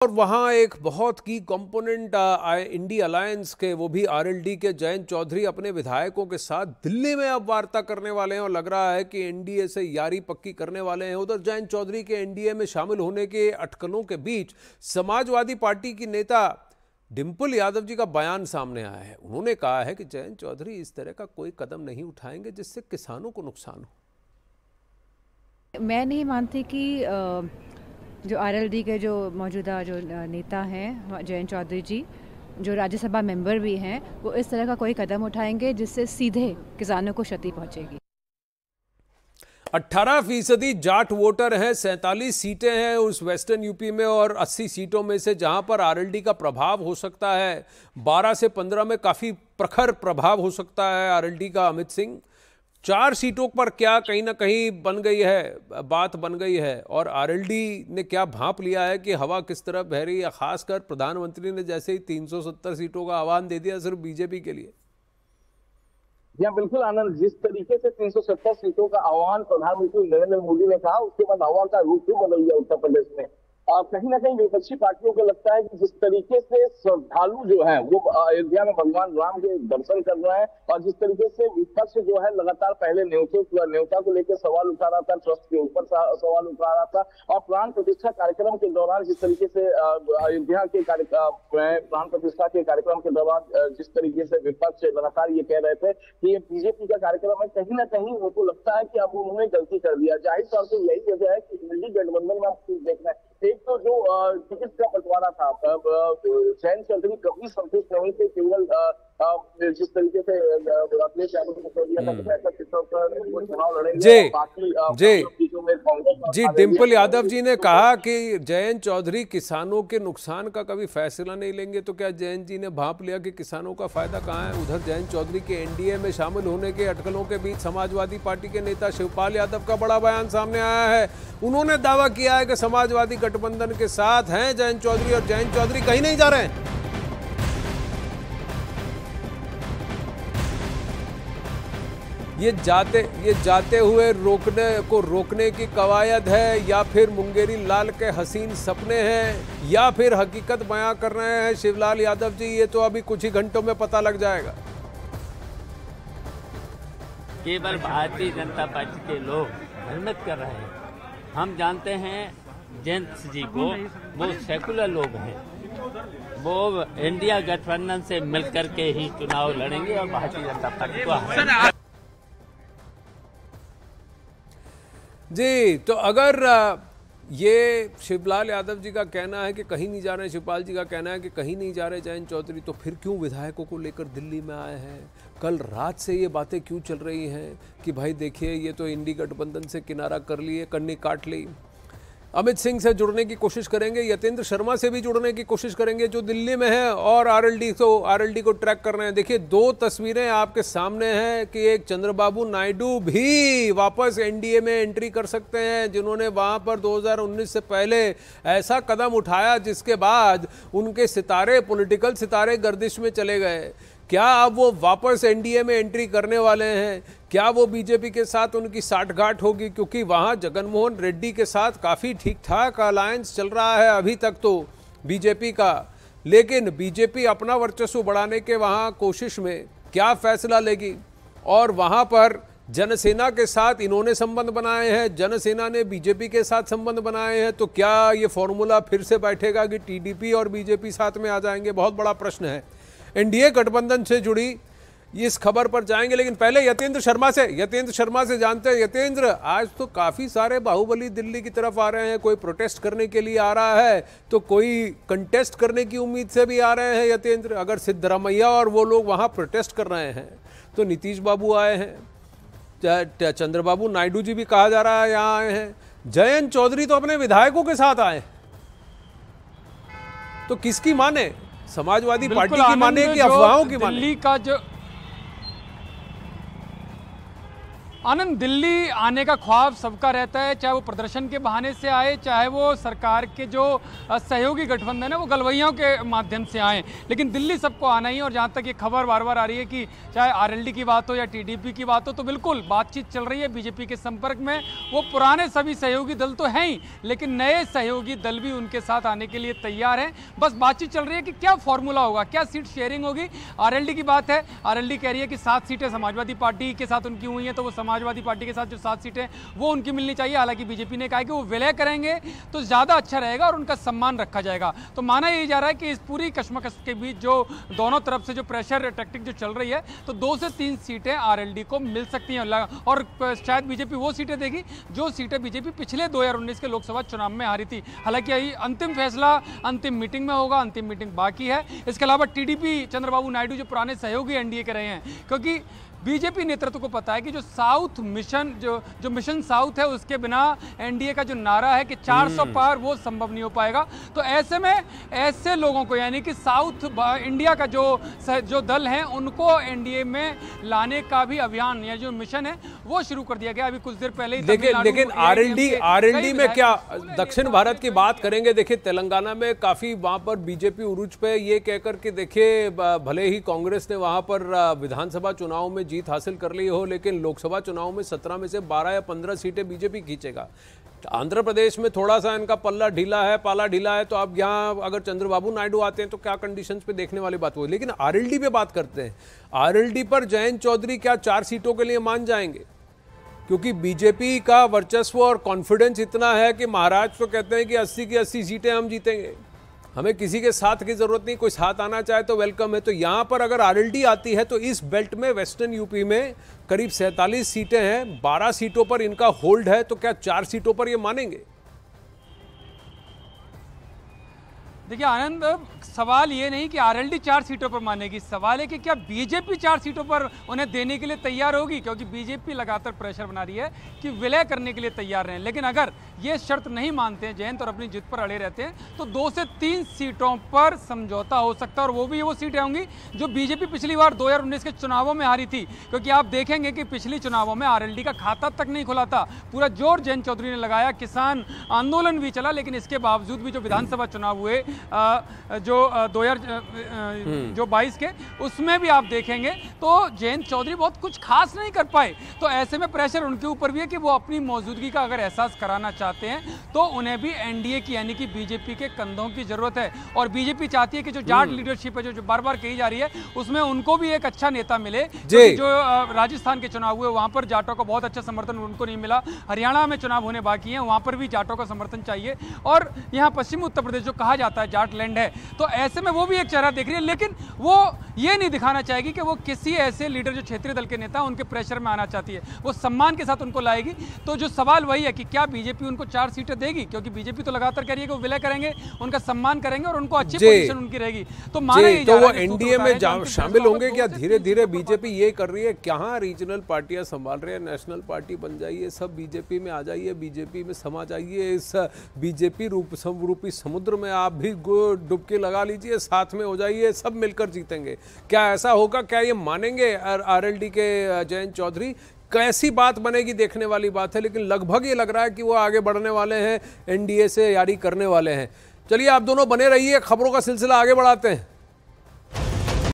और वहाँ एक बहुत की कंपोनेंट इंडी अलायंस के, वो भी आरएलडी के जयंत चौधरी अपने विधायकों के साथ दिल्ली में अब वार्ता करने वाले हैं और लग रहा है कि एनडीए से यारी पक्की करने वाले हैं। उधर जयंत चौधरी के एनडीए में शामिल होने के अटकलों के बीच समाजवादी पार्टी की नेता डिंपल यादव जी का बयान सामने आया है। उन्होंने कहा है कि जयंत चौधरी इस तरह का कोई कदम नहीं उठाएंगे जिससे किसानों को नुकसान हो। मैं नहीं मानती कि जो आरएलडी के जो मौजूदा जो नेता हैं जयंत चौधरी जी, जो राज्यसभा मेंबर भी हैं, वो इस तरह का कोई कदम उठाएंगे जिससे सीधे किसानों को क्षति पहुंचेगी। 18% जाट वोटर हैं, 47 सीटें हैं उस वेस्टर्न यूपी में और 80 सीटों में से जहां पर आरएलडी का प्रभाव हो सकता है 12 से 15 में काफी प्रखर प्रभाव हो सकता है आरएलडी का। अमित सिंह 4 सीटों पर क्या कहीं ना कहीं बात बन गई है और आरएलडी ने क्या भांप लिया है कि हवा किस तरफ बह रही है। खासकर प्रधानमंत्री ने जैसे ही 370 सीटों का आह्वान दे दिया सिर्फ बीजेपी के लिए। या बिल्कुल आनंद, जिस तरीके से 370 सीटों का आह्वान प्रधानमंत्री नरेंद्र मोदी ने कहा, उसके बाद हवा का रुख ही बदल गया उत्तर प्रदेश में। कहीं ना कहीं विपक्षी पार्टियों को लगता है कि जिस तरीके से श्रद्धालु जो है वो अयोध्या में भगवान राम के दर्शन कर रहे हैं और जिस तरीके से विपक्ष जो है लगातार पहले न्योता को लेकर सवाल उठा रहा था, ट्रस्ट के ऊपर सवाल उठा रहा था और प्राण प्रतिष्ठा कार्यक्रम के दौरान जिस तरीके से अयोध्या के प्राण प्रतिष्ठा के कार्यक्रम के दौरान जिस तरीके से विपक्ष लगातार ये कह रहे थे कि ये बीजेपी का कार्यक्रम है, कहीं ना कहीं उनको लगता है कि अब उन्होंने गलती कर दिया। जाहिर तौर से यही वजह है कि इंडी गठबंधन में आप देख रहे हैं, एक तो जो टिकट का बंटवारा था, जयंत चौधरी कभी संतुष्ट नहीं थे, केवल जिस तरीके से अखिलेश यादव को कह दिया था कि चुनाव लड़ेंगे। जी डिंपल यादव जी ने कहा कि जयंत चौधरी किसानों के नुकसान का कभी फैसला नहीं लेंगे, तो क्या जयंत जी ने भांप लिया कि किसानों का फायदा कहाँ है। उधर जयंत चौधरी के एनडीए में शामिल होने के अटकलों के बीच समाजवादी पार्टी के नेता शिवपाल यादव का बड़ा बयान सामने आया है। उन्होंने दावा किया है कि समाजवादी गठबंधन के साथ हैं जयंत चौधरी और जयंत चौधरी कहीं नहीं जा रहे हैं। ये जाते हुए रोकने की कवायद है या फिर मुंगेरी लाल के हसीन सपने हैं या फिर हकीकत बयां कर रहे हैं शिवलाल यादव जी, ये तो अभी कुछ ही घंटों में पता लग जाएगा। केवल भारतीय जनता पार्टी के लोग भ्रमित कर रहे हैं। हम जानते हैं जयंत जी को, वो सेकुलर लोग हैं, वो इंडिया गठबंधन से मिलकर के ही चुनाव लड़ेंगे और भारतीय जनता पार्टी को हराएंगे। जी तो अगर ये शिवलाल यादव जी का कहना है कि कहीं नहीं जा रहे, शिवपाल जी का कहना है कि कहीं नहीं जा रहे जयंत चौधरी, तो फिर क्यों विधायकों को लेकर दिल्ली में आए हैं। कल रात से ये बातें क्यों चल रही हैं कि भाई देखिए ये तो इंडी गठबंधन से किनारा कर लिए, कन्नी काट ली। अमित सिंह से जुड़ने की कोशिश करेंगे, यतेंद्र शर्मा से भी जुड़ने की कोशिश करेंगे जो दिल्ली में है और आरएलडी को ट्रैक कर रहे हैं। देखिए 2 तस्वीरें आपके सामने हैं कि एक चंद्रबाबू नायडू भी वापस एनडीए में एंट्री कर सकते हैं, जिन्होंने वहां पर 2019 से पहले ऐसा कदम उठाया जिसके बाद उनके पॉलिटिकल सितारे गर्दिश में चले गए। क्या अब वो वापस एनडीए में एंट्री करने वाले हैं? क्या वो बीजेपी के साथ उनकी साठगांठ होगी? क्योंकि वहाँ जगनमोहन रेड्डी के साथ काफ़ी ठीक ठाक अलायंस चल रहा है अभी तक तो बीजेपी का, लेकिन बीजेपी अपना वर्चस्व बढ़ाने के वहाँ कोशिश में क्या फैसला लेगी। और वहाँ पर जनसेना के साथ इन्होंने संबंध बनाए हैं, जनसेना ने बीजेपी के साथ संबंध बनाए हैं, तो क्या ये फॉर्मूला फिर से बैठेगा कि टीडीपी और बीजेपी साथ में आ जाएंगे? बहुत बड़ा प्रश्न है। एनडीए गठबंधन से जुड़ी इस खबर पर जाएंगे, लेकिन पहले यतेंद्र शर्मा से जानते हैं। यतेंद्र, आज तो काफी सारे बाहुबली दिल्ली की तरफ आ रहे हैं, कोई प्रोटेस्ट करने के लिए आ रहा है तो कोई कंटेस्ट करने की उम्मीद से भी आ रहे हैं। यतेंद्र, अगर सिद्धरामैया और वो लोग वहां प्रोटेस्ट कर रहे हैं तो नीतीश बाबू आए हैं, चंद्रबाबू नायडू जी भी कहा जा रहा है यहाँ आए हैं, जयंत चौधरी तो अपने विधायकों के साथ आए, तो किसकी माने? समाजवादी पार्टी की माने कि अफवाहों की माने? दिल्ली का जो आनंद, दिल्ली आने का ख्वाब सबका रहता है, चाहे वो प्रदर्शन के बहाने से आए, चाहे वो सरकार के जो सहयोगी गठबंधन है वो गलवैयों के माध्यम से आए, लेकिन दिल्ली सबको आना ही है। और जहाँ तक ये खबर बार बार आ रही है कि चाहे आरएलडी की बात हो या टीडीपी की बात हो, तो बिल्कुल बातचीत चल रही है बीजेपी के संपर्क में। वो पुराने सभी सहयोगी दल तो हैं ही, लेकिन नए सहयोगी दल भी उनके साथ आने के लिए तैयार हैं। बस बातचीत चल रही है कि क्या फॉर्मूला होगा, क्या सीट शेयरिंग होगी। आरएलडी की बात है, आरएलडी कह रही है कि 7 सीटें समाजवादी पार्टी के साथ उनकी हुई हैं, तो वो समाजवादी पार्टी के साथ जो 7 सीटें वो उनकी मिलनी चाहिए। हालांकि बीजेपी ने कहा कि वो विलय करेंगे तो ज़्यादा अच्छा रहेगा और उनका सम्मान रखा जाएगा। तो माना यही जा रहा है कि इस पूरी कश्मकश के बीच जो दोनों तरफ से जो प्रेशर टैक्टिक जो चल रही है, तो 2 से 3 सीटें आरएलडी को मिल सकती हैं। और शायद बीजेपी वो सीटें देगी जो सीटें बीजेपी पिछले 2019 के लोकसभा चुनाव में हारी थी। हालांकि यही अंतिम फैसला अंतिम मीटिंग में होगा, अंतिम मीटिंग बाकी है। इसके अलावा टीडीपी चंद्रबाबू नायडू जो पुराने सहयोगी एनडीए के रहे हैं, क्योंकि बीजेपी नेतृत्व को पता है कि जो साउथ मिशन जो मिशन साउथ है, उसके बिना एनडीए का जो नारा है कि 400 पार, वो संभव नहीं हो पाएगा। तो ऐसे में ऐसे लोगों को, यानी कि साउथ इंडिया का जो दल है, उनको एनडीए में लाने का भी अभियान या जो मिशन है वो शुरू कर दिया गया अभी कुछ देर पहले ही। लेकिन आरएलडी में क्या दक्षिण भारत की बात करेंगे, देखिए तेलंगाना में काफी वहां पर बीजेपी उरूज पे ये कहकर के, देखिए भले ही कांग्रेस ने वहां पर विधानसभा चुनाव में जीत हासिल कर ली हो, लेकिन लोकसभा चुनाव में 17 में से 12 या 15 सीटें बीजेपी खींचेगा। आंध्र प्रदेश में थोड़ा सा इनका पाला ढीला है, तो अब यहाँ अगर चंद्रबाबू नायडू आते हैं तो क्या कंडीशंस पे देखने वाली बात हो। लेकिन आरएलडी पे बात करते हैं, आरएलडी पर जयंत चौधरी क्या 4 सीटों के लिए मान जाएंगे? क्योंकि बीजेपी का वर्चस्व और कॉन्फिडेंस इतना है कि महाराज तो कहते हैं कि 80 की 80 सीटें हम जीतेंगे, हमें किसी के साथ की जरूरत नहीं, कोई साथ आना चाहे तो वेलकम है। तो यहां पर अगर आरएलडी आती है तो इस बेल्ट में वेस्टर्न यूपी में करीब 47 सीटें हैं, 12 सीटों पर इनका होल्ड है, तो क्या 4 सीटों पर ये मानेंगे? देखिए आनंद, सवाल ये नहीं कि आरएलडी 4 सीटों पर मानेगी, सवाल है कि क्या बीजेपी 4 सीटों पर उन्हें देने के लिए तैयार होगी, क्योंकि बीजेपी लगातार प्रेशर बना रही है कि विलय करने के लिए तैयार रहें। लेकिन अगर ये शर्त नहीं मानते हैं जयंत और अपनी जिद पर अड़े रहते हैं, तो 2 से 3 सीटों पर समझौता हो सकता है। और वो भी वो सीटें होंगी जो बीजेपी पिछली बार 2019 के चुनावों में हारी थी। क्योंकि आप देखेंगे कि पिछली चुनावों में आरएलडी का खाता तक नहीं खुला था, पूरा जोर जयंत चौधरी ने लगाया, किसान आंदोलन भी चला, लेकिन इसके बावजूद भी जो विधानसभा चुनाव हुए जो 2022 के, उसमें भी आप देखेंगे तो जयंत चौधरी बहुत कुछ खास नहीं कर पाए। तो ऐसे में प्रेशर उनके ऊपर भी है कि वो अपनी मौजूदगी का अगर एहसास कराना चाहते हैं तो उन्हें भी एनडीए की, यानी कि बीजेपी के कंधों की जरूरत है। और बीजेपी चाहती है कि जो जाट लीडरशिप है जो बार बार कही जा रही है, उसमें उनको भी एक अच्छा नेता मिले। जो राजस्थान के चुनाव हुए वहां पर जाटों को बहुत अच्छा समर्थन उनको नहीं मिला, हरियाणा में चुनाव होने बाकी हैं, वहां पर भी जाटों का समर्थन चाहिए। और यहाँ पश्चिमी उत्तर प्रदेश जो कहा जाता है जाट लैंड है, तो ऐसे में वो भी एक चेहरा देख रही है, लेकिन वो ये नहीं दिखाना चाहेगी कि वो किसी ऐसे लीडर जो क्षेत्रीय दल के नेता उनके प्रेशर में आना चाहती है, वो सम्मान के साथ उनको लाएगी। तो जो सवाल वही है कि क्या बीजेपी उनको 4 सीटें देगी, क्योंकि बीजेपी तो लगातार कह रही है कि वो विलय करेंगे, उनका सम्मान करेंगे और उनको अच्छी पोजीशन उनकी रहेगी। तो माना तो वो एनडीए में शामिल होंगे क्या? धीरे धीरे बीजेपी ये कर रही है, कहाँ रीजनल पार्टियां संभाल रहे हैं, नेशनल पार्टी बन जाइए, सब बीजेपी में आ जाइए, बीजेपी में समा जाइए, इस बीजेपी रूपी समुद्र में आप भी डुबकी लगा लीजिए, साथ में हो जाइए, सब मिलकर जीतेंगे। क्या ऐसा होगा? क्या ये मानेंगे आरएलडी के जयंत चौधरी? कैसी बात बनेगी देखने वाली बात है, लेकिन लगभग ये लग रहा है कि वो आगे बढ़ने वाले हैं, एनडीए से यारी करने वाले हैं। चलिए आप दोनों बने रहिए, खबरों का सिलसिला आगे बढ़ाते हैं।